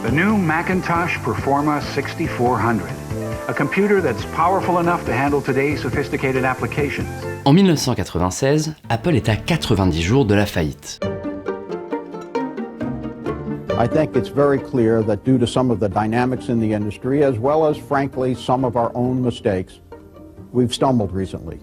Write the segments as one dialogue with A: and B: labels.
A: The new Macintosh Performa 6400, a computer that's powerful enough to handle today's sophisticated applications.
B: En 1996, Apple est à 90 jours de la faillite.
C: I think it's very clear that due to some of the dynamics in the industry, as well as, frankly, some of our own mistakes, we've stumbled recently.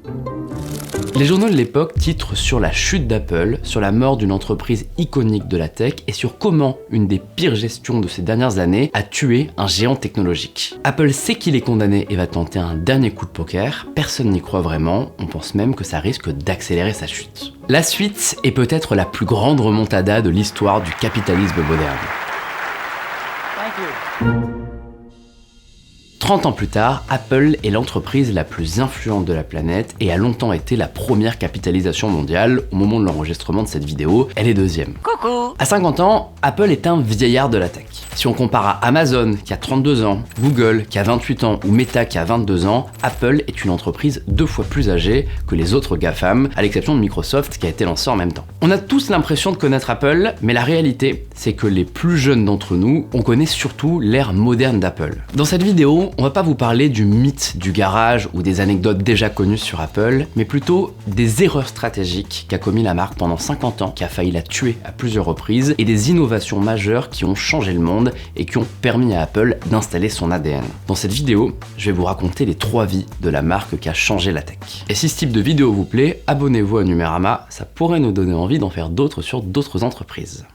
B: Les journaux de l'époque titrent sur la chute d'Apple, sur la mort d'une entreprise iconique de la tech et sur comment une des pires gestions de ces dernières années a tué un géant technologique. Apple sait qu'il est condamné et va tenter un dernier coup de poker, personne n'y croit vraiment, on pense même que ça risque d'accélérer sa chute. La suite est peut-être la plus grande remontada de l'histoire du capitalisme moderne. 30 ans plus tard, Apple est l'entreprise la plus influente de la planète et a longtemps été la première capitalisation mondiale. Au moment de l'enregistrement de cette vidéo, elle est deuxième. Coucou! À 50 ans, Apple est un vieillard de la tech. Si on compare à Amazon qui a 32 ans, Google qui a 28 ans ou Meta qui a 22 ans, Apple est une entreprise 2 fois plus âgée que les autres GAFAM, à l'exception de Microsoft qui a été lancé en même temps. On a tous l'impression de connaître Apple, mais la réalité, c'est que les plus jeunes d'entre nous, on connaît surtout l'ère moderne d'Apple. Dans cette vidéo, on va pas vous parler du mythe du garage ou des anecdotes déjà connues sur Apple, mais plutôt des erreurs stratégiques qu'a commis la marque pendant 50 ans, qui a failli la tuer à plusieurs reprises, et des innovations majeures qui ont changé le monde et qui ont permis à Apple d'installer son ADN. Dans cette vidéo, je vais vous raconter les 3 vies de la marque qui a changé la tech. Et si ce type de vidéo vous plaît, abonnez-vous à Numérama, ça pourrait nous donner envie d'en faire d'autres sur d'autres entreprises.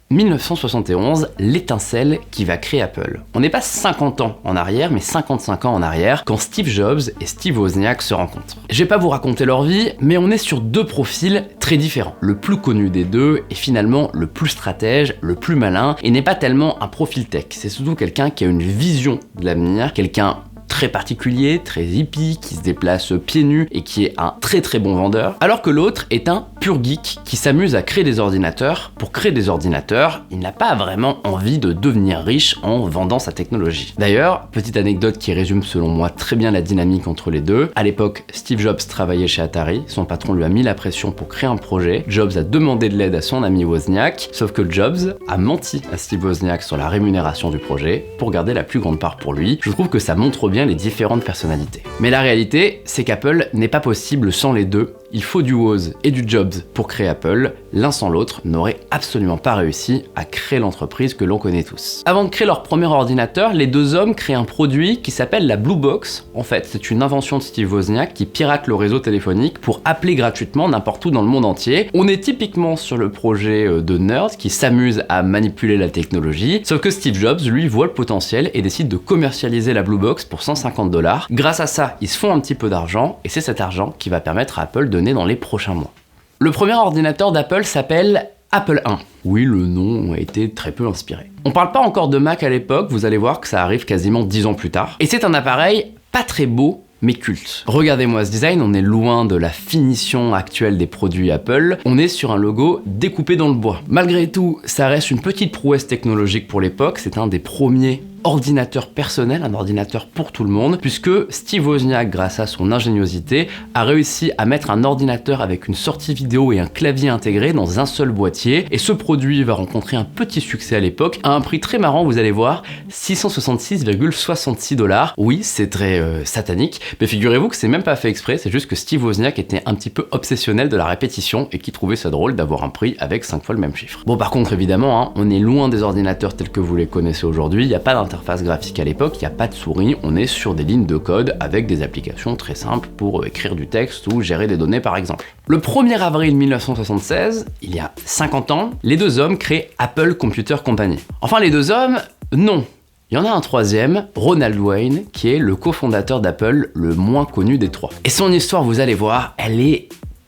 B: 1971, l'étincelle qui va créer Apple. On n'est pas 50 ans en arrière, mais 55 ans en arrière, quand Steve Jobs et Steve Wozniak se rencontrent. Je vais pas vous raconter leur vie, mais on est sur 2 profils très différents. Le plus connu des deux est finalement le plus stratège, le plus malin, et n'est pas tellement un profil tech. C'est surtout quelqu'un qui a une vision de l'avenir, quelqu'un très particulier, très hippie, qui se déplace pieds nus et qui est un très très bon vendeur, alors que l'autre est un pur geek qui s'amuse à créer des ordinateurs. Pour créer des ordinateurs, il n'a pas vraiment envie de devenir riche en vendant sa technologie. D'ailleurs, petite anecdote qui résume selon moi très bien la dynamique entre les deux, à l'époque, Steve Jobs travaillait chez Atari, son patron lui a mis la pression pour créer un projet, Jobs a demandé de l'aide à son ami Wozniak, sauf que Jobs a menti à Steve Wozniak sur la rémunération du projet pour garder la plus grande part pour lui. Je trouve que ça montre bien les différentes personnalités. Mais la réalité, c'est qu'Apple n'est pas possible sans les deux. Il faut du Woz et du Jobs pour créer Apple. L'un sans l'autre n'aurait absolument pas réussi à créer l'entreprise que l'on connaît tous. Avant de créer leur premier ordinateur, les deux hommes créent un produit qui s'appelle la Blue Box. En fait, c'est une invention de Steve Wozniak qui pirate le réseau téléphonique pour appeler gratuitement n'importe où dans le monde entier. On est typiquement sur le projet de nerds qui s'amuse à manipuler la technologie, sauf que Steve Jobs, lui, voit le potentiel et décide de commercialiser la Blue Box pour $150. Grâce à ça, ils se font un petit peu d'argent et c'est cet argent qui va permettre à Apple de dans les prochains mois. Le premier ordinateur d'Apple s'appelle Apple I. Oui, le nom a été très peu inspiré. On parle pas encore de Mac à l'époque, vous allez voir que ça arrive quasiment 10 ans plus tard. Et c'est un appareil pas très beau, mais culte. Regardez-moi ce design, on est loin de la finition actuelle des produits Apple, on est sur un logo découpé dans le bois. Malgré tout, ça reste une petite prouesse technologique pour l'époque, c'est un des premiers ordinateur personnel, un ordinateur pour tout le monde, puisque Steve Wozniak, grâce à son ingéniosité, a réussi à mettre un ordinateur avec une sortie vidéo et un clavier intégré dans un seul boîtier, et ce produit va rencontrer un petit succès à l'époque, à un prix très marrant, vous allez voir, $666,66. Oui, c'est très satanique, mais figurez-vous que c'est même pas fait exprès, c'est juste que Steve Wozniak était un petit peu obsessionnel de la répétition et qui trouvait ça drôle d'avoir un prix avec 5 fois le même chiffre. Bon, par contre, évidemment, hein, on est loin des ordinateurs tels que vous les connaissez aujourd'hui, il n'y a pas d'interface graphique à l'époque, il n'y a pas de souris, on est sur des lignes de code avec des applications très simples pour écrire du texte ou gérer des données par exemple. Le 1er avril 1976, il y a 50 ans, les deux hommes créent Apple Computer Company. Enfin les deux hommes, non. Il y en a un troisième, Ronald Wayne, qui est le cofondateur d'Apple, le moins connu des trois. Et son histoire, vous allez voir, elle est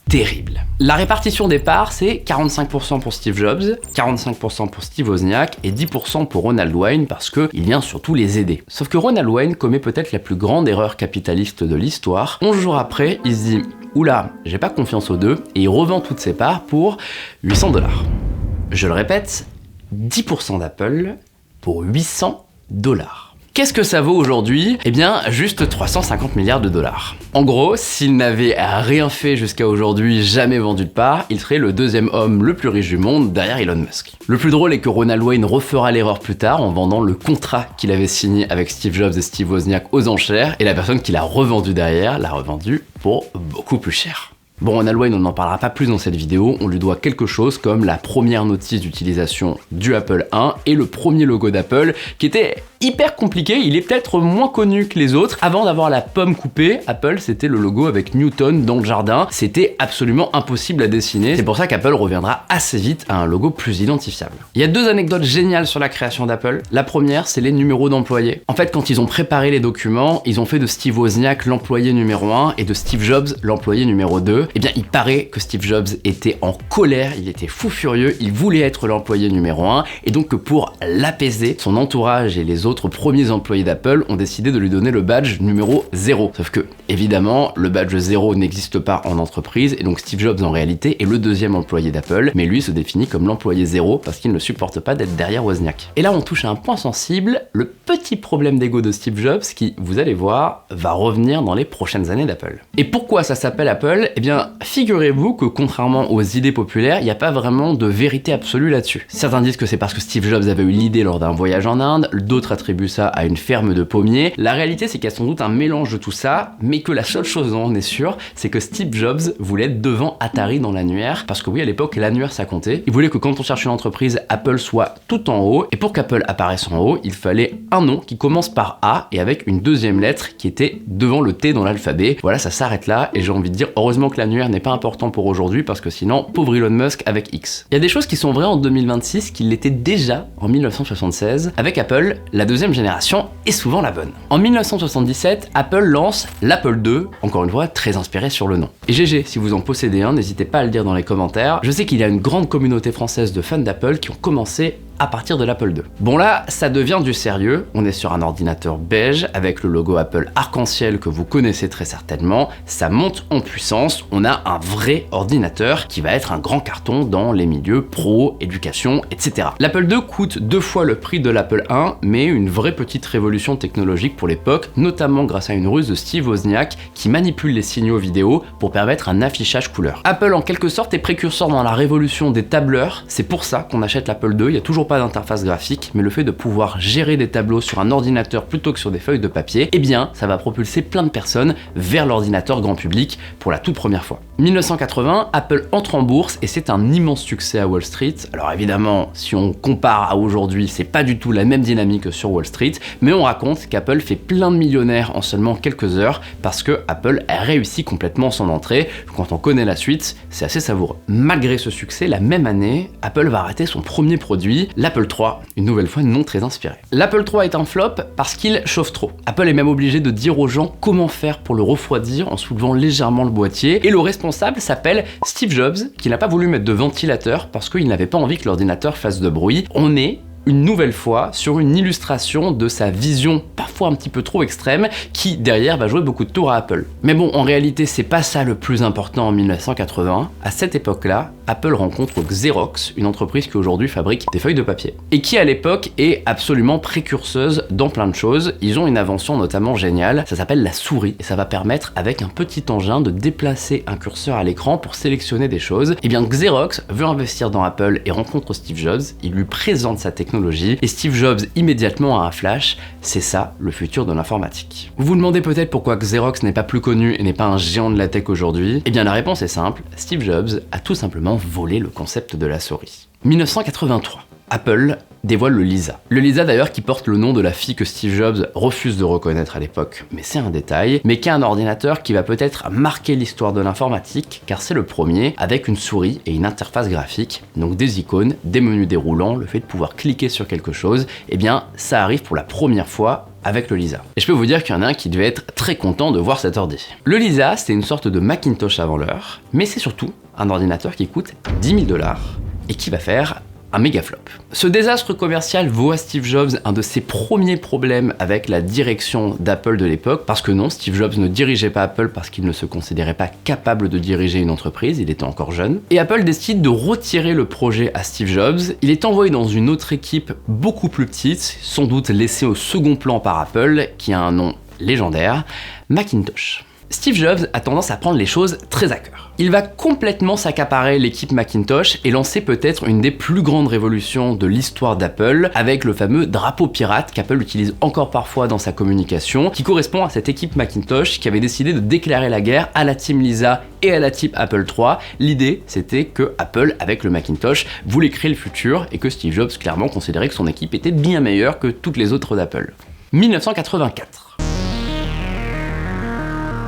B: terrible. La répartition des parts, c'est 45% pour Steve Jobs, 45% pour Steve Wozniak et 10% pour Ronald Wayne parce qu'il vient surtout les aider. Sauf que Ronald Wayne commet peut-être la plus grande erreur capitaliste de l'histoire. 11 jours après, il se dit « Oula, j'ai pas confiance aux deux » et il revend toutes ses parts pour $800. Je le répète, 10% d'Apple pour $800. Qu'est-ce que ça vaut aujourd'hui? Eh bien, juste 350 milliards de dollars. En gros, s'il n'avait rien fait jusqu'à aujourd'hui, jamais vendu de part, il serait le deuxième homme le plus riche du monde derrière Elon Musk. Le plus drôle est que Ronald Wayne refera l'erreur plus tard en vendant le contrat qu'il avait signé avec Steve Jobs et Steve Wozniak aux enchères, et la personne qui l'a revendu derrière l'a revendu pour beaucoup plus cher. Bon, Ronald Wayne, on n'en parlera pas plus dans cette vidéo, on lui doit quelque chose comme la première notice d'utilisation du Apple I et le premier logo d'Apple qui était hyper compliqué, il est peut-être moins connu que les autres. Avant d'avoir la pomme coupée, Apple c'était le logo avec Newton dans le jardin, c'était absolument impossible à dessiner. C'est pour ça qu'Apple reviendra assez vite à un logo plus identifiable. Il y a deux anecdotes géniales sur la création d'Apple. La première, c'est les numéros d'employés. En fait, quand ils ont préparé les documents, ils ont fait de Steve Wozniak l'employé numéro 1 et de Steve Jobs l'employé numéro 2. Eh bien, il paraît que Steve Jobs était en colère, il était fou furieux, il voulait être l'employé numéro 1 et donc que pour l'apaiser, son entourage et les autres premiers employés d'Apple ont décidé de lui donner le badge numéro 0. Sauf que, évidemment, le badge 0 n'existe pas en entreprise et donc Steve Jobs en réalité est le deuxième employé d'Apple, mais lui se définit comme l'employé 0 parce qu'il ne supporte pas d'être derrière Wozniak. Et là, on touche à un point sensible, le petit problème d'ego de Steve Jobs qui, vous allez voir, va revenir dans les prochaines années d'Apple. Et pourquoi ça s'appelle Apple? Eh bien, figurez-vous que contrairement aux idées populaires, il n'y a pas vraiment de vérité absolue là-dessus. Certains disent que c'est parce que Steve Jobs avait eu l'idée lors d'un voyage en Inde, d'autres attribuent ça à une ferme de pommiers. La réalité, c'est qu'il y a sans doute un mélange de tout ça, mais que la seule chose dont on est sûr, c'est que Steve Jobs voulait être devant Atari dans l'annuaire, parce que oui, à l'époque, l'annuaire ça comptait. Il voulait que quand on cherche une entreprise, Apple soit tout en haut, et pour qu'Apple apparaisse en haut, il fallait un nom qui commence par A et avec une deuxième lettre qui était devant le T dans l'alphabet. Voilà, ça s'arrête là, et j'ai envie de dire, heureusement que l'annuaire n'est pas important pour aujourd'hui, parce que sinon, pauvre Elon Musk avec X. Il y a des choses qui sont vraies en 2026 qui l'étaient déjà en 1976. Avec Apple, la deuxième génération est souvent la bonne. En 1977, Apple lance l'Apple II, encore une fois très inspiré sur le nom. Et GG, si vous en possédez un, n'hésitez pas à le dire dans les commentaires. Je sais qu'il y a une grande communauté française de fans d'Apple qui ont commencé à partir de l'Apple II. Bon là, ça devient du sérieux, on est sur un ordinateur beige avec le logo Apple arc-en-ciel que vous connaissez très certainement, ça monte en puissance, on a un vrai ordinateur qui va être un grand carton dans les milieux pro, éducation, etc. L'Apple II coûte 2 fois le prix de l'Apple I, mais une vraie petite révolution technologique pour l'époque, notamment grâce à une ruse de Steve Wozniak qui manipule les signaux vidéo pour permettre un affichage couleur. Apple en quelque sorte est précurseur dans la révolution des tableurs, c'est pour ça qu'on achète l'Apple II, il y a toujours pas d'interface graphique, mais le fait de pouvoir gérer des tableaux sur un ordinateur plutôt que sur des feuilles de papier, eh bien, ça va propulser plein de personnes vers l'ordinateur grand public pour la toute première fois. 1980, Apple entre en bourse et c'est un immense succès à Wall Street. Alors évidemment, si on compare à aujourd'hui, c'est pas du tout la même dynamique que sur Wall Street, mais on raconte qu'Apple fait plein de millionnaires en seulement quelques heures parce que Apple a réussi complètement son entrée. Quand on connaît la suite, c'est assez savoureux. Malgré ce succès, la même année, Apple va arrêter son premier produit, l'Apple III, une nouvelle fois non très inspiré. L'Apple III est un flop parce qu'il chauffe trop. Apple est même obligé de dire aux gens comment faire pour le refroidir en soulevant légèrement le boîtier, et le responsable s'appelle Steve Jobs, qui n'a pas voulu mettre de ventilateur parce qu'il n'avait pas envie que l'ordinateur fasse de bruit. On est une nouvelle fois sur une illustration de sa vision parfois un petit peu trop extrême qui derrière va jouer beaucoup de tours à Apple. Mais bon, en réalité c'est pas ça le plus important en 1980. À cette époque-là, Apple rencontre Xerox, une entreprise qui aujourd'hui fabrique des feuilles de papier et qui à l'époque est absolument précurseuse dans plein de choses. Ils ont une invention notamment géniale, ça s'appelle la souris et ça va permettre avec un petit engin de déplacer un curseur à l'écran pour sélectionner des choses. Et bien Xerox veut investir dans Apple et rencontre Steve Jobs, il lui présente sa technologie et Steve Jobs immédiatement a un flash, c'est ça le futur de l'informatique. Vous vous demandez peut-être pourquoi Xerox n'est pas plus connu et n'est pas un géant de la tech aujourd'hui? Eh bien la réponse est simple, Steve Jobs a tout simplement volé le concept de la souris. 1983, Apple dévoile le Lisa. Le Lisa d'ailleurs qui porte le nom de la fille que Steve Jobs refuse de reconnaître à l'époque, mais c'est un détail, mais qui est un ordinateur qui va peut-être marquer l'histoire de l'informatique, car c'est le premier avec une souris et une interface graphique, donc des icônes, des menus déroulants, le fait de pouvoir cliquer sur quelque chose, eh bien ça arrive pour la première fois avec le Lisa. Et je peux vous dire qu'il y en a un qui devait être très content de voir cet ordi. Le Lisa, c'était une sorte de Macintosh avant l'heure, mais c'est surtout un ordinateur qui coûte 10 000 $ et qui va faire un méga flop. Ce désastre commercial vaut à Steve Jobs un de ses premiers problèmes avec la direction d'Apple de l'époque, parce que non, Steve Jobs ne dirigeait pas Apple parce qu'il ne se considérait pas capable de diriger une entreprise, il était encore jeune. Et Apple décide de retirer le projet à Steve Jobs. Il est envoyé dans une autre équipe beaucoup plus petite, sans doute laissée au second plan par Apple, qui a un nom légendaire, Macintosh. Steve Jobs a tendance à prendre les choses très à cœur. Il va complètement s'accaparer l'équipe Macintosh et lancer peut-être une des plus grandes révolutions de l'histoire d'Apple avec le fameux drapeau pirate qu'Apple utilise encore parfois dans sa communication, qui correspond à cette équipe Macintosh qui avait décidé de déclarer la guerre à la team Lisa et à la team Apple III. L'idée, c'était que Apple, avec le Macintosh, voulait créer le futur et que Steve Jobs clairement considérait que son équipe était bien meilleure que toutes les autres d'Apple. 1984.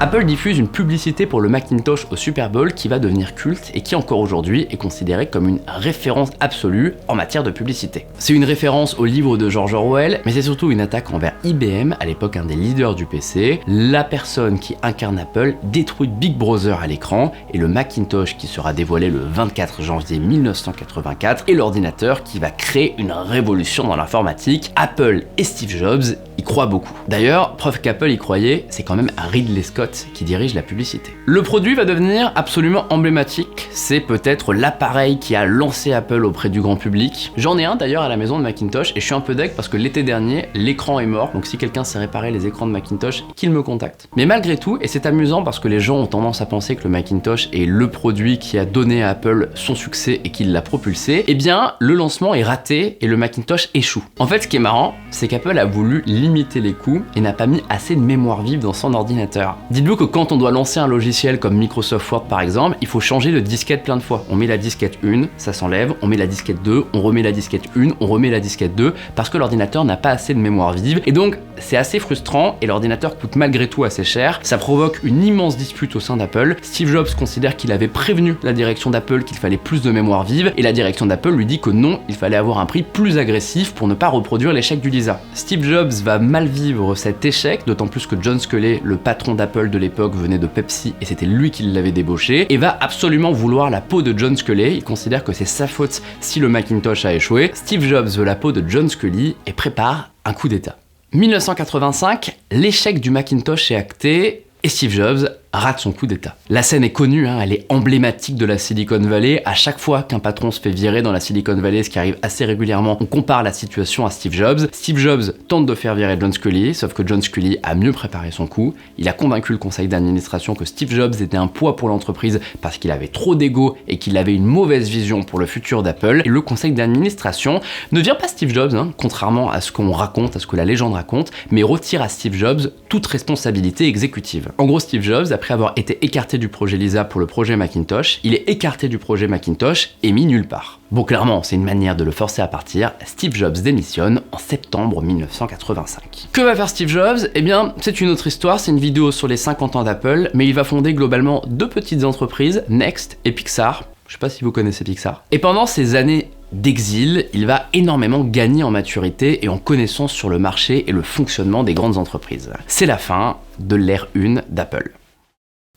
B: Apple diffuse une publicité pour le Macintosh au Super Bowl qui va devenir culte et qui encore aujourd'hui est considérée comme une référence absolue en matière de publicité. C'est une référence au livre de George Orwell, mais c'est surtout une attaque envers IBM, à l'époque un des leaders du PC. La personne qui incarne Apple détruit Big Brother à l'écran et le Macintosh qui sera dévoilé le 24 janvier 1984 est l'ordinateur qui va créer une révolution dans l'informatique. Apple et Steve Jobs y croient beaucoup. D'ailleurs, preuve qu'Apple y croyait, c'est quand même Ridley Scott qui dirige la publicité. Le produit va devenir absolument emblématique, c'est peut-être l'appareil qui a lancé Apple auprès du grand public. J'en ai un d'ailleurs à la maison de Macintosh et je suis un peu deg parce que l'été dernier, l'écran est mort, donc si quelqu'un sait réparer les écrans de Macintosh, qu'il me contacte. Mais malgré tout, et c'est amusant parce que les gens ont tendance à penser que le Macintosh est le produit qui a donné à Apple son succès et qui l'a propulsé, eh bien le lancement est raté et le Macintosh échoue. En fait, ce qui est marrant, c'est qu'Apple a voulu limiter les coûts et n'a pas mis assez de mémoire vive dans son ordinateur. Dites-vous que quand on doit lancer un logiciel comme Microsoft Word par exemple, il faut changer de disquette plein de fois. On met la disquette 1, ça s'enlève, on met la disquette 2, on remet la disquette 1, on remet la disquette 2, parce que l'ordinateur n'a pas assez de mémoire vive, et donc c'est assez frustrant, et l'ordinateur coûte malgré tout assez cher. Ça provoque une immense dispute au sein d'Apple. Steve Jobs considère qu'il avait prévenu la direction d'Apple qu'il fallait plus de mémoire vive, et la direction d'Apple lui dit que non, il fallait avoir un prix plus agressif pour ne pas reproduire l'échec du Lisa. Steve Jobs va mal vivre cet échec, d'autant plus que John Sculley, le patron d'Apple de l'époque, venait de Pepsi et c'était lui qui l'avait débauché, et va absolument vouloir la peau de John Sculley. Il considère que c'est sa faute si le Macintosh a échoué. Steve Jobs veut la peau de John Sculley et prépare un coup d'état. 1985, l'échec du Macintosh est acté et Steve Jobs rate son coup d'état. La scène est connue, elle est emblématique de la Silicon Valley. À chaque fois qu'un patron se fait virer dans la Silicon Valley, ce qui arrive assez régulièrement, on compare la situation à Steve Jobs. Steve Jobs tente de faire virer John Sculley, sauf que John Sculley a mieux préparé son coup. Il a convaincu le conseil d'administration que Steve Jobs était un poids pour l'entreprise parce qu'il avait trop d'ego et qu'il avait une mauvaise vision pour le futur d'Apple. Et le conseil d'administration ne vire pas Steve Jobs, contrairement à ce qu'on raconte, à ce que la légende raconte, mais retire à Steve Jobs toute responsabilité exécutive. En gros, Steve Jobs, après avoir été écarté du projet Lisa pour le projet Macintosh, il est écarté du projet Macintosh et mis nulle part. Bon, clairement, c'est une manière de le forcer à partir. Steve Jobs démissionne en septembre 1985. Que va faire Steve Jobs? Eh bien, c'est une autre histoire, c'est une vidéo sur les 50 ans d'Apple, mais il va fonder globalement deux petites entreprises, Next et Pixar. Je sais pas si vous connaissez Pixar. Et pendant ces années d'exil, il va énormément gagner en maturité et en connaissance sur le marché et le fonctionnement des grandes entreprises. C'est la fin de l'ère 1 d'Apple.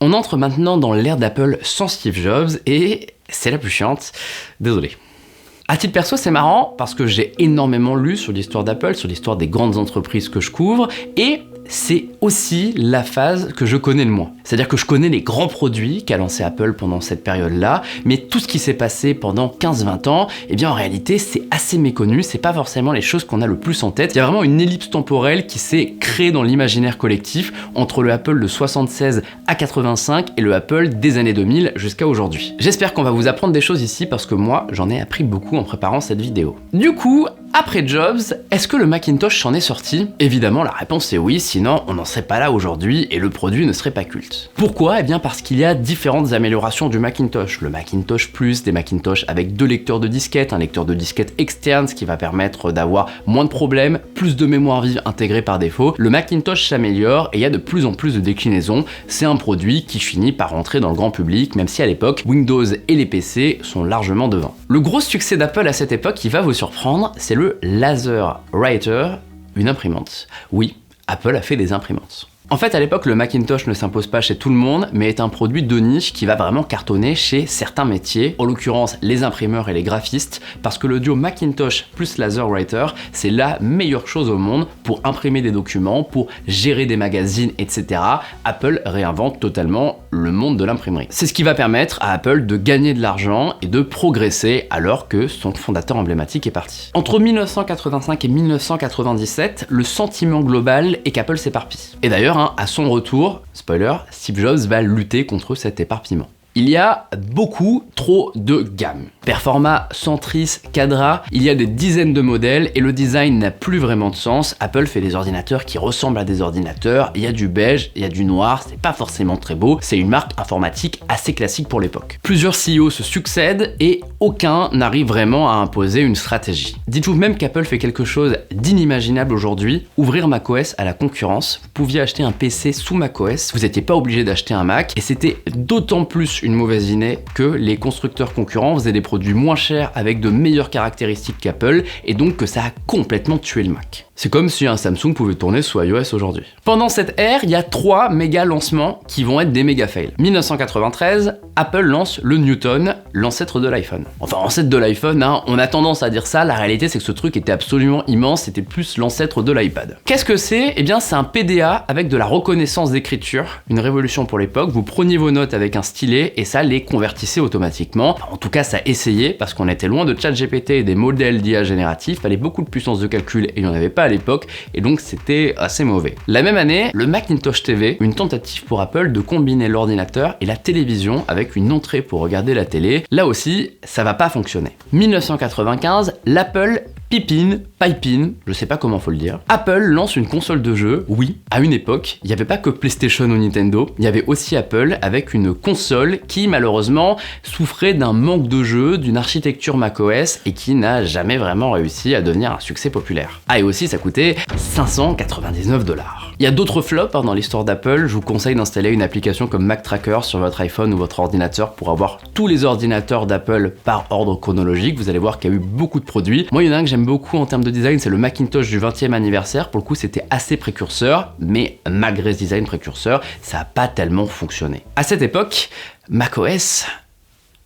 B: On entre maintenant dans l'ère d'Apple sans Steve Jobs et c'est la plus chiante, désolé. À titre perso, c'est marrant parce que j'ai énormément lu sur l'histoire d'Apple, sur l'histoire des grandes entreprises que je couvre, et c'est aussi la phase que je connais le moins. C'est-à-dire que je connais les grands produits qu'a lancé Apple pendant cette période-là, mais tout ce qui s'est passé pendant 15-20 ans, eh bien en réalité c'est assez méconnu, c'est pas forcément les choses qu'on a le plus en tête. Il y a vraiment une ellipse temporelle qui s'est créée dans l'imaginaire collectif entre le Apple de 76 à 85 et le Apple des années 2000 jusqu'à aujourd'hui. J'espère qu'on va vous apprendre des choses ici parce que moi j'en ai appris beaucoup en préparant cette vidéo. Du coup, après Jobs, est-ce que le Macintosh s'en est sorti? Évidemment, la réponse est oui, sinon on n'en serait pas là aujourd'hui et le produit ne serait pas culte. Pourquoi? Eh bien parce qu'il y a différentes améliorations du Macintosh. Le Macintosh Plus, des Macintosh avec 2 lecteurs de disquettes, un lecteur de disquette externe, ce qui va permettre d'avoir moins de problèmes, plus de mémoire vive intégrée par défaut. Le Macintosh s'améliore et il y a de plus en plus de déclinaisons. C'est un produit qui finit par rentrer dans le grand public, même si à l'époque, Windows et les PC sont largement devant. Le gros succès d'Apple à cette époque qui va vous surprendre, c'est le Laser Writer, une imprimante. Oui, Apple a fait des imprimantes. En fait, à l'époque, le Macintosh ne s'impose pas chez tout le monde, mais est un produit de niche qui va vraiment cartonner chez certains métiers, en l'occurrence les imprimeurs et les graphistes, parce que le duo Macintosh plus LaserWriter, c'est la meilleure chose au monde pour imprimer des documents, pour gérer des magazines, etc. Apple réinvente totalement le monde de l'imprimerie. C'est ce qui va permettre à Apple de gagner de l'argent et de progresser alors que son fondateur emblématique est parti. Entre 1985 et 1997, le sentiment global est qu'Apple s'éparpille. Et d'ailleurs, à son retour, spoiler, Steve Jobs va lutter contre cet éparpillement. Il y a beaucoup trop de gammes. Performa, Centris, Quadra, il y a des dizaines de modèles et le design n'a plus vraiment de sens. Apple fait des ordinateurs qui ressemblent à des ordinateurs, il y a du beige, il y a du noir, c'est pas forcément très beau, c'est une marque informatique assez classique pour l'époque. Plusieurs CEO se succèdent et aucun n'arrive vraiment à imposer une stratégie. Dites-vous même qu'Apple fait quelque chose d'inimaginable aujourd'hui, ouvrir macOS à la concurrence. Vous pouviez acheter un PC sous macOS, vous n'étiez pas obligé d'acheter un Mac et c'était d'autant plus une mauvaise idée que les constructeurs concurrents faisaient des produits moins chers avec de meilleures caractéristiques qu'Apple et donc que ça a complètement tué le Mac. C'est comme si un Samsung pouvait tourner sous iOS aujourd'hui. Pendant cette ère, il y a 3 méga lancements qui vont être des méga fails. 1993, Apple lance le Newton, l'ancêtre de l'iPhone. Enfin, ancêtre de l'iPhone, on a tendance à dire ça, la réalité c'est que ce truc était absolument immense, c'était plus l'ancêtre de l'iPad. Qu'est-ce que c'est ? Eh bien c'est un PDA avec de la reconnaissance d'écriture, une révolution pour l'époque, vous preniez vos notes avec un stylet et ça les convertissait automatiquement. En tout cas ça essayait parce qu'on était loin de ChatGPT et des modèles d'IA génératifs, fallait beaucoup de puissance de calcul et il n'y en avait pas à l'époque et donc c'était assez mauvais. La même année, le Macintosh TV, une tentative pour Apple de combiner l'ordinateur et la télévision avec une entrée pour regarder la télé. Là aussi, ça va pas fonctionner. 1995, l'Apple Pipin, je sais pas comment faut le dire. Apple lance une console de jeu, oui, à une époque, il n'y avait pas que PlayStation ou Nintendo, il y avait aussi Apple avec une console qui malheureusement souffrait d'un manque de jeux, d'une architecture macOS et qui n'a jamais vraiment réussi à devenir un succès populaire. Ah et aussi ça coûtait 599 $. Il y a d'autres flops dans l'histoire d'Apple, je vous conseille d'installer une application comme Mac Tracker sur votre iPhone ou votre ordinateur pour avoir tous les ordinateurs d'Apple par ordre chronologique, vous allez voir qu'il y a eu beaucoup de produits. Moi il y en a un que j'aime beaucoup en termes de design, c'est le Macintosh du 20e anniversaire, pour le coup c'était assez précurseur, mais malgré ce design précurseur, ça n'a pas tellement fonctionné. À cette époque, macOS,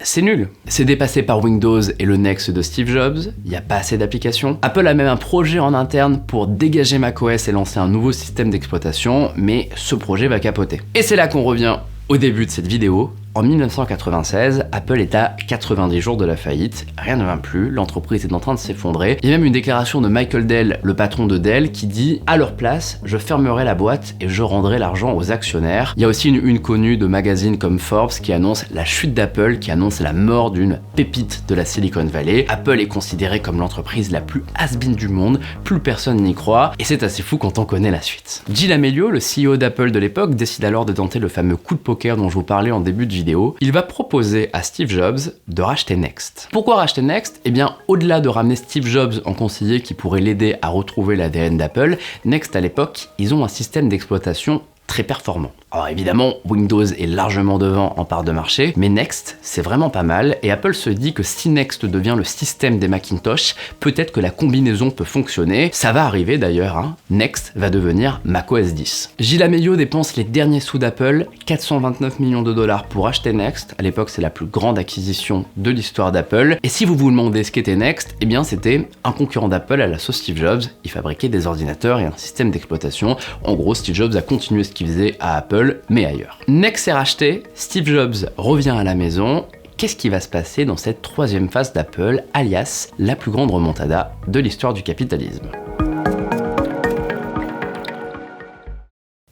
B: c'est nul. C'est dépassé par Windows et le Next de Steve Jobs, il n'y a pas assez d'applications. Apple a même un projet en interne pour dégager macOS et lancer un nouveau système d'exploitation, mais ce projet va capoter. Et c'est là qu'on revient au début de cette vidéo. En 1996, Apple est à 90 jours de la faillite, rien ne va plus, l'entreprise est en train de s'effondrer. Il y a même une déclaration de Michael Dell, le patron de Dell, qui dit « À leur place, je fermerai la boîte et je rendrai l'argent aux actionnaires ». Il y a aussi une connue de magazines comme Forbes qui annonce la chute d'Apple, qui annonce la mort d'une pépite de la Silicon Valley. Apple est considérée comme l'entreprise la plus has-been du monde, plus personne n'y croit, et c'est assez fou quand on connaît la suite. Gil Amelio, le CEO d'Apple de l'époque, décide alors de tenter le fameux coup de poker dont je vous parlais en début de vidéo. Il va proposer à Steve Jobs de racheter Next. Pourquoi racheter Next ? Eh bien, au-delà de ramener Steve Jobs en conseiller qui pourrait l'aider à retrouver l'ADN d'Apple, Next à l'époque, ils ont un système d'exploitation très performant. Alors évidemment, Windows est largement devant en part de marché, mais Next, c'est vraiment pas mal, et Apple se dit que si Next devient le système des Macintosh, peut-être que la combinaison peut fonctionner. Ça va arriver d'ailleurs, Next va devenir macOS 10. Gil Amelio dépense les derniers sous d'Apple, 429 millions de dollars pour acheter Next. À l'époque, c'est la plus grande acquisition de l'histoire d'Apple. Et si vous vous demandez ce qu'était Next, eh bien c'était un concurrent d'Apple à la sauce Steve Jobs. Il fabriquait des ordinateurs et un système d'exploitation. En gros, Steve Jobs a continué ce qu'il faisait à Apple, mais ailleurs. Next est racheté, Steve Jobs revient à la maison. Qu'est-ce qui va se passer dans cette troisième phase d'Apple, alias la plus grande remontada de l'histoire du capitalisme ?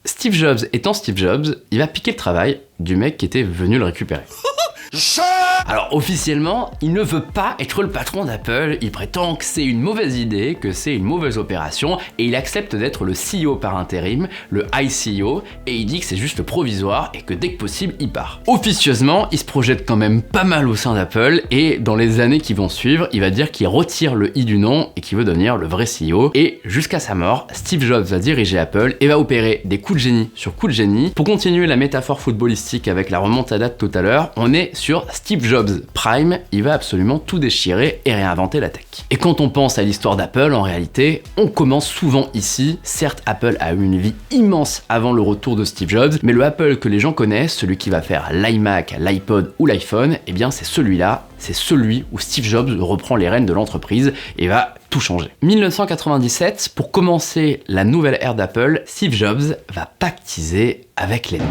B: Steve Jobs étant Steve Jobs, il va piquer le travail du mec qui était venu le récupérer. Alors officiellement, il ne veut pas être le patron d'Apple, il prétend que c'est une mauvaise idée, que c'est une mauvaise opération, et il accepte d'être le CEO par intérim, le ICO, et il dit que c'est juste provisoire et que dès que possible, il part. Officieusement, il se projette quand même pas mal au sein d'Apple, et dans les années qui vont suivre, il va dire qu'il retire le I du nom et qu'il veut devenir le vrai CEO, et jusqu'à sa mort, Steve Jobs va diriger Apple et va opérer des coups de génie sur coups de génie. Pour continuer la métaphore footballistique avec la remontada de tout à l'heure, on est sur Steve Jobs Prime, il va absolument tout déchirer et réinventer la tech. Et quand on pense à l'histoire d'Apple, en réalité, on commence souvent ici. Certes, Apple a eu une vie immense avant le retour de Steve Jobs, mais le Apple que les gens connaissent, celui qui va faire l'iMac, l'iPod ou l'iPhone, eh bien c'est celui-là, c'est celui où Steve Jobs reprend les rênes de l'entreprise et va tout changer. 1997, pour commencer la nouvelle ère d'Apple, Steve Jobs va pactiser avec l'ennemi.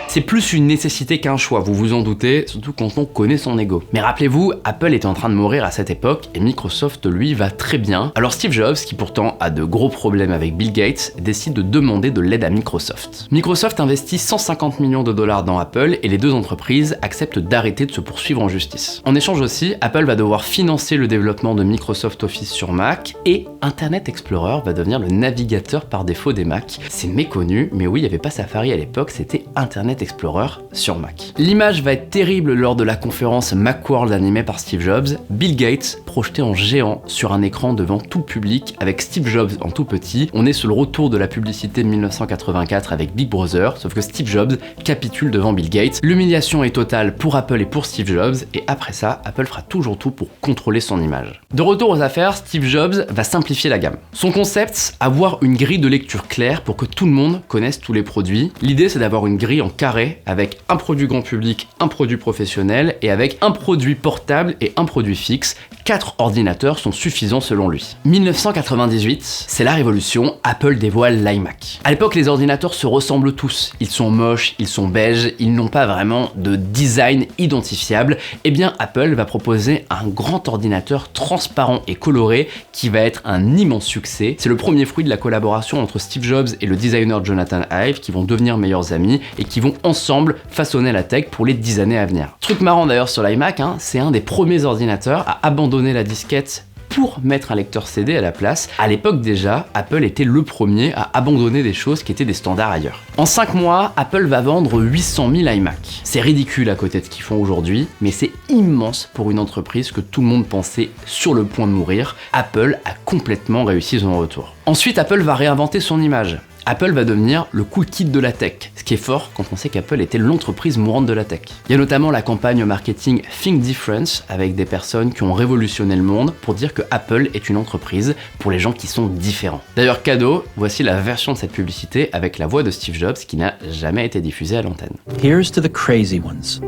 B: C'est plus une nécessité qu'un choix, vous vous en doutez, surtout quand on connaît son ego. Mais rappelez-vous, Apple est en train de mourir à cette époque et Microsoft, lui, va très bien. Alors Steve Jobs, qui pourtant a de gros problèmes avec Bill Gates, décide de demander de l'aide à Microsoft. Microsoft investit 150 millions de dollars dans Apple et les deux entreprises acceptent d'arrêter de se poursuivre en justice. En échange aussi, Apple va devoir financer le développement de Microsoft Office sur Mac et Internet Explorer va devenir le navigateur par défaut des Mac. C'est méconnu, mais oui, il n'y avait pas Safari à l'époque, c'était Internet Explorer sur Mac. L'image va être terrible lors de la conférence Macworld animée par Steve Jobs. Bill Gates projeté en géant sur un écran devant tout le public avec Steve Jobs en tout petit. On est sur le retour de la publicité de 1984 avec Big Brother, sauf que Steve Jobs capitule devant Bill Gates. L'humiliation est totale pour Apple et pour Steve Jobs, et après ça, Apple fera toujours tout pour contrôler son image. De retour aux affaires, Steve Jobs va simplifier la gamme. Son concept, avoir une grille de lecture claire pour que tout le monde connaisse tous les produits. L'idée, c'est d'avoir une grille en carré avec un produit grand public, un produit professionnel et avec un produit portable et un produit fixe. 4 ordinateurs sont suffisants selon lui. 1998, c'est la révolution, Apple dévoile l'iMac. À l'époque, les ordinateurs se ressemblent tous. Ils sont moches, ils sont beiges, ils n'ont pas vraiment de design identifiable. Eh bien, Apple va proposer un grand ordinateur transparent et coloré qui va être un immense succès. C'est le premier fruit de la collaboration entre Steve Jobs et le designer Jonathan Ive qui vont devenir meilleurs amis et qui vont ensemble façonner la tech pour les 10 années à venir. Truc marrant d'ailleurs sur l'iMac, c'est un des premiers ordinateurs à abandonner la disquette pour mettre un lecteur CD à la place. À l'époque déjà, Apple était le premier à abandonner des choses qui étaient des standards ailleurs. En 5 mois, Apple va vendre 800 000 iMac. C'est ridicule à côté de ce qu'ils font aujourd'hui, mais c'est immense pour une entreprise que tout le monde pensait sur le point de mourir. Apple a complètement réussi son retour. Ensuite, Apple va réinventer son image. Apple va devenir le cool kid de la tech, ce qui est fort quand on sait qu'Apple était l'entreprise mourante de la tech. Il y a notamment la campagne marketing Think Difference avec des personnes qui ont révolutionné le monde pour dire que Apple est une entreprise pour les gens qui sont différents. D'ailleurs, cadeau, voici la version de cette publicité avec la voix de Steve Jobs qui n'a jamais été diffusée à l'antenne.
D: Here's to the crazy ones,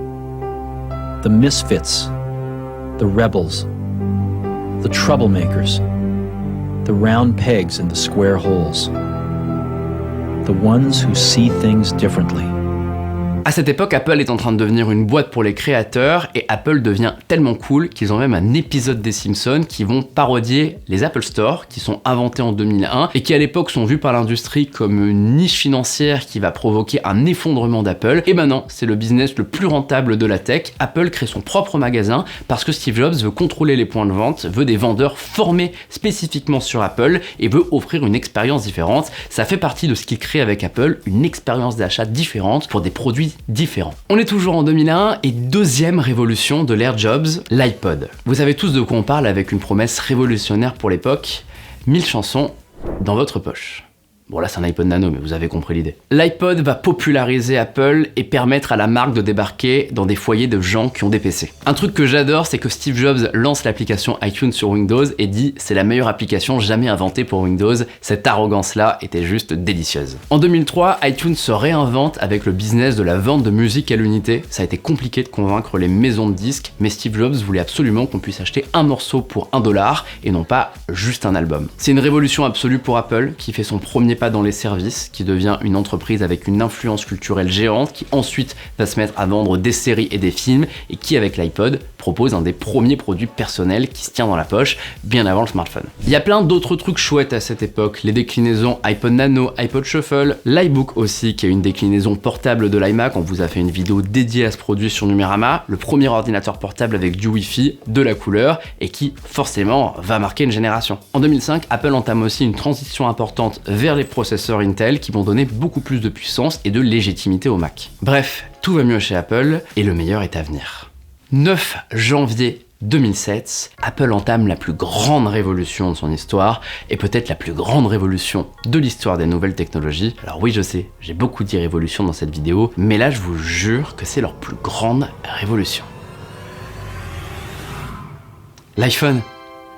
D: the misfits, the rebels, the troublemakers, the round pegs in the square holes. The ones who see things differently.
B: À cette époque, Apple est en train de devenir une boîte pour les créateurs et Apple devient tellement cool qu'ils ont même un épisode des Simpsons qui vont parodier les Apple Store qui sont inventés en 2001 et qui à l'époque sont vus par l'industrie comme une niche financière qui va provoquer un effondrement d'Apple. Et maintenant, c'est le business le plus rentable de la tech. Apple crée son propre magasin parce que Steve Jobs veut contrôler les points de vente, veut des vendeurs formés spécifiquement sur Apple et veut offrir une expérience différente. Ça fait partie de ce qu'il crée avec Apple, une expérience d'achat différente pour des produits différents. On est toujours en 2001 et deuxième révolution de l'ère Jobs, l'iPod. Vous savez tous de quoi on parle avec une promesse révolutionnaire pour l'époque, 1000 chansons dans votre poche. Bon là c'est un iPod Nano mais vous avez compris l'idée. L'iPod va populariser Apple et permettre à la marque de débarquer dans des foyers de gens qui ont des PC. Un truc que j'adore c'est que Steve Jobs lance l'application iTunes sur Windows et dit c'est la meilleure application jamais inventée pour Windows. Cette arrogance là était juste délicieuse. En 2003, iTunes se réinvente avec le business de la vente de musique à l'unité. Ça a été compliqué de convaincre les maisons de disques mais Steve Jobs voulait absolument qu'on puisse acheter un morceau pour $1 et non pas juste un album. C'est une révolution absolue pour Apple qui fait son premier pas dans les services, qui devient une entreprise avec une influence culturelle géante, qui ensuite va se mettre à vendre des séries et des films, et qui avec l'iPod propose un des premiers produits personnels qui se tient dans la poche, bien avant le smartphone. Il y a plein d'autres trucs chouettes à cette époque, les déclinaisons iPod Nano, iPod Shuffle, l'iBook aussi, qui est une déclinaison portable de l'iMac, on vous a fait une vidéo dédiée à ce produit sur Numérama, le premier ordinateur portable avec du Wi-Fi, de la couleur, et qui forcément va marquer une génération. En 2005, Apple entame aussi une transition importante vers les processeurs Intel qui vont donner beaucoup plus de puissance et de légitimité au Mac. Bref, tout va mieux chez Apple et le meilleur est à venir. 9 janvier 2007, Apple entame la plus grande révolution de son histoire et peut-être la plus grande révolution de l'histoire des nouvelles technologies. Alors oui, je sais, j'ai beaucoup dit révolution dans cette vidéo, mais là je vous jure que c'est leur plus grande révolution. L'iPhone.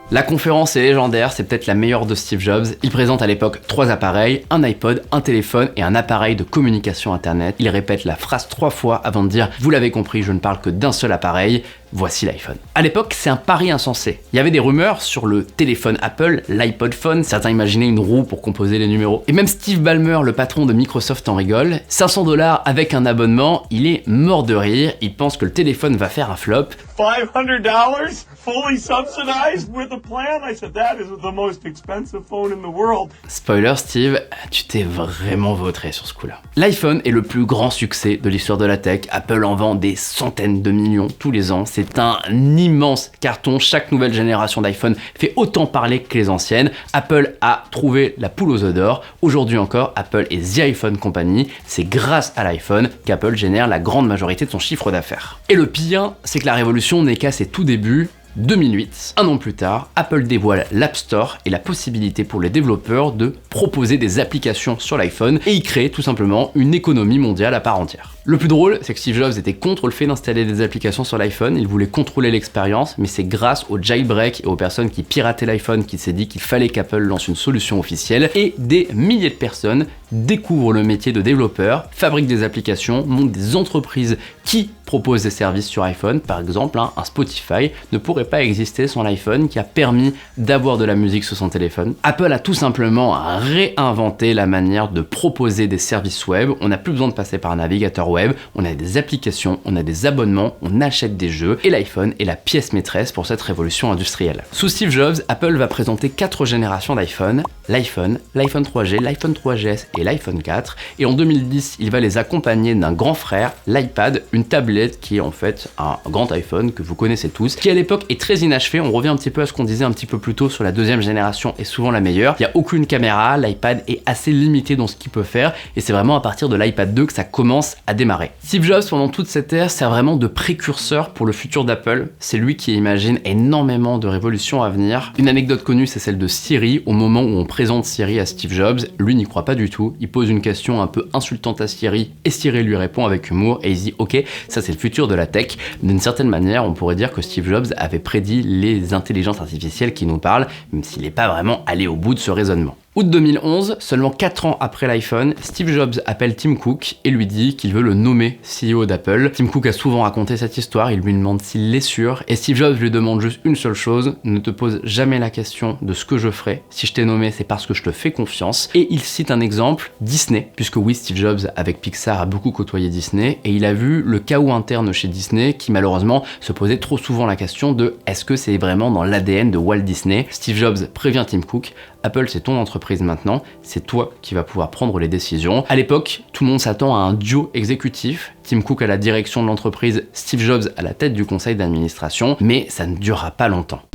B: La conférence est légendaire, c'est peut-être la meilleure de Steve Jobs. Il présente à l'époque 3 appareils, un iPod, un téléphone et un appareil de communication internet. Il répète la phrase 3 fois avant de dire « Vous l'avez compris, je ne parle que d'un seul appareil, voici l'iPhone ». À l'époque, c'est un pari insensé. Il y avait des rumeurs sur le téléphone Apple, l'iPod Phone, certains imaginaient une roue pour composer les numéros. Et même Steve Ballmer, le patron de Microsoft, en rigole. 500 $ avec un abonnement, il est mort de rire, il pense que le téléphone va faire un flop.
E: $500 fully subsidized with a plan? I said, that is the most expensive phone in the world.
B: Spoiler Steve, tu t'es vraiment vautré sur ce coup-là. L'iPhone est le plus grand succès de l'histoire de la tech. Apple en vend des centaines de millions tous les ans. C'est un immense carton. Chaque nouvelle génération d'iPhone fait autant parler que les anciennes. Apple a trouvé la poule aux œufs d'or. Aujourd'hui encore, Apple est The iPhone Company. C'est grâce à l'iPhone qu'Apple génère la grande majorité de son chiffre d'affaires. Et le pire, c'est que la révolution n'est qu'à ses tout débuts. 2008, un an plus tard, Apple dévoile l'App Store et la possibilité pour les développeurs de proposer des applications sur l'iPhone et y créer tout simplement une économie mondiale à part entière. Le plus drôle, c'est que Steve Jobs était contre le fait d'installer des applications sur l'iPhone, il voulait contrôler l'expérience, mais c'est grâce au jailbreak et aux personnes qui pirataient l'iPhone qu'il s'est dit qu'il fallait qu'Apple lance une solution officielle, et des milliers de personnes découvrent le métier de développeur, fabriquent des applications, montent des entreprises qui proposent des services sur iPhone. Par exemple, un Spotify ne pourrait pas exister sans l'iPhone qui a permis d'avoir de la musique sur son téléphone. Apple a tout simplement réinventé la manière de proposer des services web. On n'a plus besoin de passer par un navigateur web, on a des applications, on a des abonnements, on achète des jeux, et l'iPhone est la pièce maîtresse pour cette révolution industrielle. Sous Steve Jobs, Apple va présenter 4 générations d'iPhone, l'iPhone 3G, l'iPhone 3GS et l'iPhone 4, et en 2010, il va les accompagner d'un grand frère, l'iPad, une tablette qui est en fait un grand iPhone que vous connaissez tous, qui à l'époque est très inachevé. On revient un petit peu à ce qu'on disait un petit peu plus tôt sur la deuxième génération est souvent la meilleure. Il n'y a aucune caméra, l'iPad est assez limité dans ce qu'il peut faire, et c'est vraiment à partir de l'iPad 2 que ça commence à démarrer. Steve Jobs, pendant toute cette ère, sert vraiment de précurseur pour le futur d'Apple. C'est lui qui imagine énormément de révolutions à venir. Une anecdote connue, c'est celle de Siri. Au moment où on présente Siri à Steve Jobs, lui n'y croit pas du tout. Il pose une question un peu insultante à Siri, et Siri lui répond avec humour, et il dit « Ok, ça c'est le futur de la tech ». D'une certaine manière, on pourrait dire que Steve Jobs avait prédit les intelligences artificielles qui nous parlent, même s'il n'est pas vraiment allé au bout de ce raisonnement. Août 2011, seulement 4 ans après l'iPhone, Steve Jobs appelle Tim Cook et lui dit qu'il veut le nommer CEO d'Apple. Tim Cook a souvent raconté cette histoire, il lui demande s'il l'est sûr, et Steve Jobs lui demande juste une seule chose: ne te pose jamais la question de ce que je ferai. Si je t'ai nommé, c'est parce que je te fais confiance. Et il cite un exemple, Disney, puisque oui, Steve Jobs avec Pixar a beaucoup côtoyé Disney, et il a vu le chaos interne chez Disney qui malheureusement se posait trop souvent la question de est-ce que c'est vraiment dans l'ADN de Walt Disney. Steve Jobs prévient Tim Cook: Apple, c'est ton entreprise maintenant, c'est toi qui vas pouvoir prendre les décisions. À l'époque, tout le monde s'attend à un duo exécutif, Tim Cook à la direction de l'entreprise, Steve Jobs à la tête du conseil d'administration, mais ça ne durera pas longtemps. «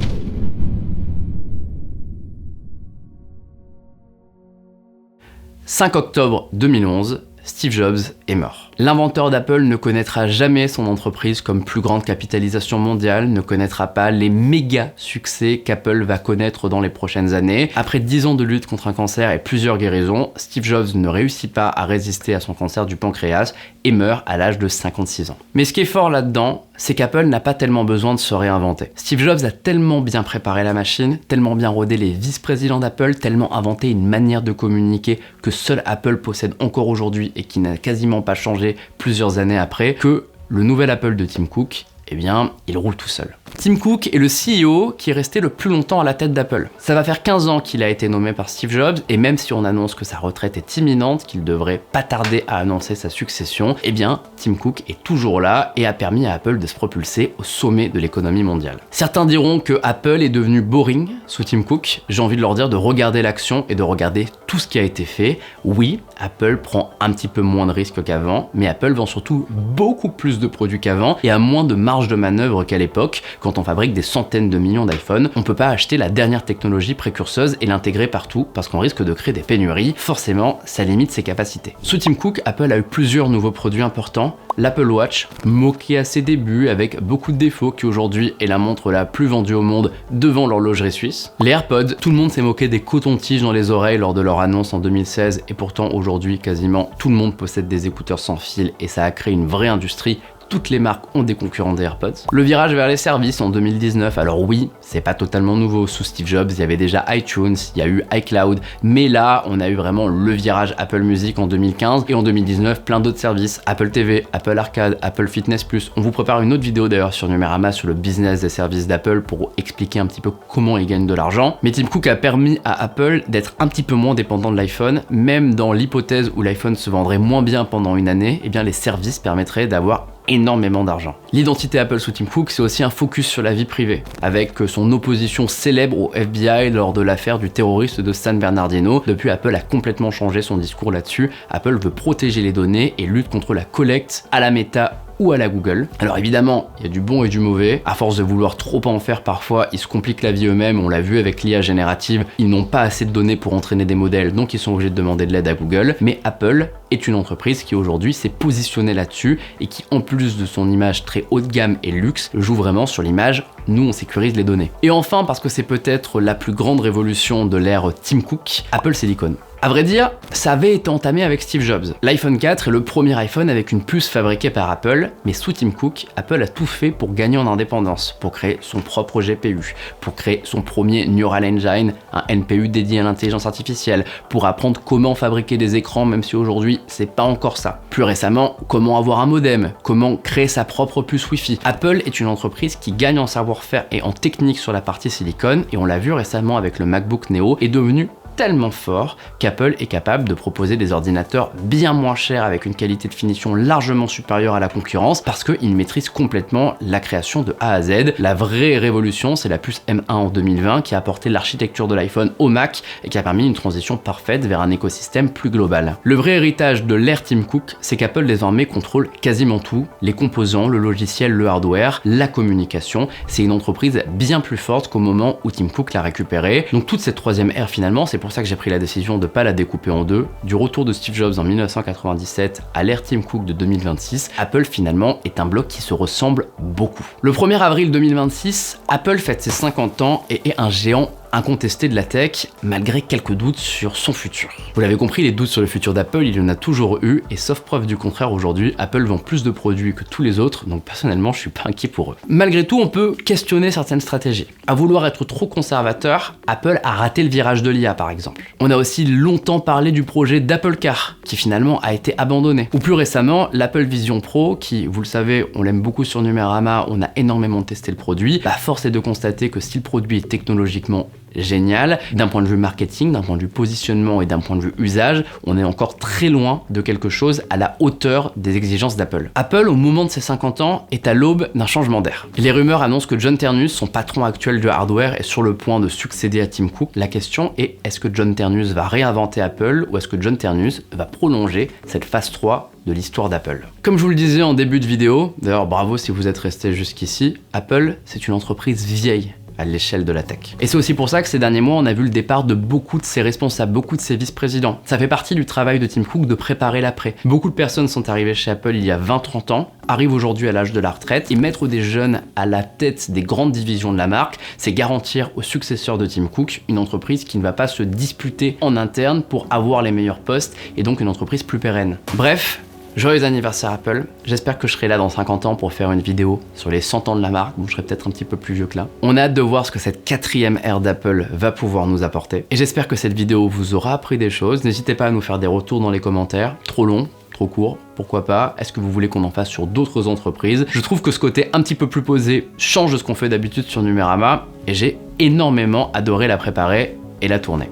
B: 5 octobre 2011, Steve Jobs est mort. L'inventeur d'Apple ne connaîtra jamais son entreprise comme plus grande capitalisation mondiale, ne connaîtra pas les méga succès qu'Apple va connaître dans les prochaines années. Après 10 ans de lutte contre un cancer et plusieurs guérisons, Steve Jobs ne réussit pas à résister à son cancer du pancréas et meurt à l'âge de 56 ans. Mais ce qui est fort là-dedans, c'est qu'Apple n'a pas tellement besoin de se réinventer. Steve Jobs a tellement bien préparé la machine, tellement bien rodé les vice-présidents d'Apple, tellement inventé une manière de communiquer que seul Apple possède encore aujourd'hui et qui n'a quasiment pas changé plusieurs années après, que le nouvel Apple de Tim Cook, eh bien, il roule tout seul. Tim Cook est le CEO qui est resté le plus longtemps à la tête d'Apple. Ça va faire 15 ans qu'il a été nommé par Steve Jobs, et même si on annonce que sa retraite est imminente, qu'il devrait pas tarder à annoncer sa succession, eh bien, Tim Cook est toujours là et a permis à Apple de se propulser au sommet de l'économie mondiale. Certains diront que Apple est devenu boring sous Tim Cook. J'ai envie de leur dire de regarder l'action et de regarder tout ce qui a été fait. Oui, Apple prend un petit peu moins de risques qu'avant, mais Apple vend surtout beaucoup plus de produits qu'avant et a moins de marge de manœuvre qu'à l'époque, quand quand on fabrique des centaines de millions d'iPhone, on peut pas acheter la dernière technologie précurseuse et l'intégrer partout parce qu'on risque de créer des pénuries. Forcément, ça limite ses capacités. Sous Tim Cook, Apple a eu plusieurs nouveaux produits importants. L'Apple Watch, moqué à ses débuts avec beaucoup de défauts, qui aujourd'hui est la montre la plus vendue au monde devant l'horlogerie suisse. Les AirPods, tout le monde s'est moqué des cotons-tiges dans les oreilles lors de leur annonce en 2016 et pourtant aujourd'hui quasiment tout le monde possède des écouteurs sans fil et ça a créé une vraie industrie. Toutes les marques ont des concurrents des AirPods. Le virage vers les services en 2019, alors oui, c'est pas totalement nouveau. Sous Steve Jobs, il y avait déjà iTunes, il y a eu iCloud, mais là, on a eu vraiment le virage Apple Music en 2015 et en 2019, plein d'autres services, Apple TV, Apple Arcade, Apple Fitness+. On vous prépare une autre vidéo d'ailleurs sur Numérama sur le business des services d'Apple pour expliquer un petit peu comment ils gagnent de l'argent. Mais Tim Cook a permis à Apple d'être un petit peu moins dépendant de l'iPhone, même dans l'hypothèse où l'iPhone se vendrait moins bien pendant une année, eh bien les services permettraient d'avoir énormément d'argent. L'identité Apple sous Tim Cook, c'est aussi un focus sur la vie privée, avec son opposition célèbre au FBI lors de l'affaire du terroriste de San Bernardino. Depuis, Apple a complètement changé son discours là-dessus. Apple veut protéger les données et lutte contre la collecte à la Meta ou à la Google. Alors évidemment, il y a du bon et du mauvais. À force de vouloir trop en faire parfois, ils se compliquent la vie eux-mêmes. On l'a vu avec l'IA générative, ils n'ont pas assez de données pour entraîner des modèles, donc ils sont obligés de demander de l'aide à Google. Mais Apple est une entreprise qui aujourd'hui s'est positionnée là-dessus et qui, en plus de son image très haut de gamme et luxe, joue vraiment sur l'image « nous on sécurise les données ». Et enfin, parce que c'est peut-être la plus grande révolution de l'ère Tim Cook, Apple Silicon. À vrai dire, ça avait été entamé avec Steve Jobs. L'iPhone 4 est le premier iPhone avec une puce fabriquée par Apple, mais sous Tim Cook, Apple a tout fait pour gagner en indépendance, pour créer son propre GPU, pour créer son premier Neural Engine, un NPU dédié à l'intelligence artificielle, pour apprendre comment fabriquer des écrans, même si aujourd'hui c'est pas encore ça. Plus récemment, comment avoir un modem, comment créer sa propre puce Wi-Fi. Apple est une entreprise qui gagne en savoir-faire et en technique sur la partie silicone, et on l'a vu récemment avec le MacBook Neo, est devenu tellement fort qu'Apple est capable de proposer des ordinateurs bien moins chers avec une qualité de finition largement supérieure à la concurrence parce qu'ils maîtrisent complètement la création de A à Z. La vraie révolution, c'est la puce M1 en 2020 qui a apporté l'architecture de l'iPhone au Mac et qui a permis une transition parfaite vers un écosystème plus global. Le vrai héritage de l'ère Tim Cook, c'est qu'Apple désormais contrôle quasiment tout, les composants, le logiciel, le hardware, la communication. C'est une entreprise bien plus forte qu'au moment où Tim Cook l'a récupérée. Donc toute cette troisième ère finalement, c'est pour ça que j'ai pris la décision de ne pas la découper en deux. Du retour de Steve Jobs en 1997 à l'ère Tim Cook de 2026, Apple finalement est un bloc qui se ressemble beaucoup. Le 1er avril 2026, Apple fête ses 50 ans et est un géant incontesté de la tech, malgré quelques doutes sur son futur. Vous l'avez compris, les doutes sur le futur d'Apple, il y en a toujours eu, et sauf preuve du contraire aujourd'hui, Apple vend plus de produits que tous les autres, donc personnellement je suis pas inquiet pour eux. Malgré tout, on peut questionner certaines stratégies. À vouloir être trop conservateur, Apple a raté le virage de l'IA par exemple. On a aussi longtemps parlé du projet d'Apple Car, qui finalement a été abandonné. Ou plus récemment, l'Apple Vision Pro, qui, vous le savez, on l'aime beaucoup sur Numérama, on a énormément testé le produit. Force est de constater que si le produit est technologiquement génial, d'un point de vue marketing, d'un point de vue positionnement et d'un point de vue usage, on est encore très loin de quelque chose à la hauteur des exigences d'Apple. Apple, au moment de ses 50 ans, est à l'aube d'un changement d'air. Les rumeurs annoncent que John Ternus, son patron actuel du hardware, est sur le point de succéder à Tim Cook. La question est, est-ce que John Ternus va réinventer Apple ou est-ce que John Ternus va prolonger cette phase 3 de l'histoire d'Apple? Comme je vous le disais en début de vidéo, d'ailleurs bravo si vous êtes resté jusqu'ici, Apple, c'est une entreprise vieille à l'échelle de la tech. Et c'est aussi pour ça que ces derniers mois, on a vu le départ de beaucoup de ses responsables, beaucoup de ses vice-présidents. Ça fait partie du travail de Tim Cook de préparer l'après. Beaucoup de personnes sont arrivées chez Apple il y a 20-30 ans, arrivent aujourd'hui à l'âge de la retraite, et mettre des jeunes à la tête des grandes divisions de la marque, c'est garantir aux successeurs de Tim Cook une entreprise qui ne va pas se disputer en interne pour avoir les meilleurs postes, et donc une entreprise plus pérenne. Bref, joyeux anniversaire Apple, j'espère que je serai là dans 50 ans pour faire une vidéo sur les 100 ans de la marque, donc je serai peut-être un petit peu plus vieux que là. On a hâte de voir ce que cette 4e ère d'Apple va pouvoir nous apporter. Et j'espère que cette vidéo vous aura appris des choses, n'hésitez pas à nous faire des retours dans les commentaires, trop long, trop court, pourquoi pas, est-ce que vous voulez qu'on en fasse sur d'autres entreprises? Je trouve que ce côté un petit peu plus posé change de ce qu'on fait d'habitude sur Numérama, et j'ai énormément adoré la préparer et la tourner.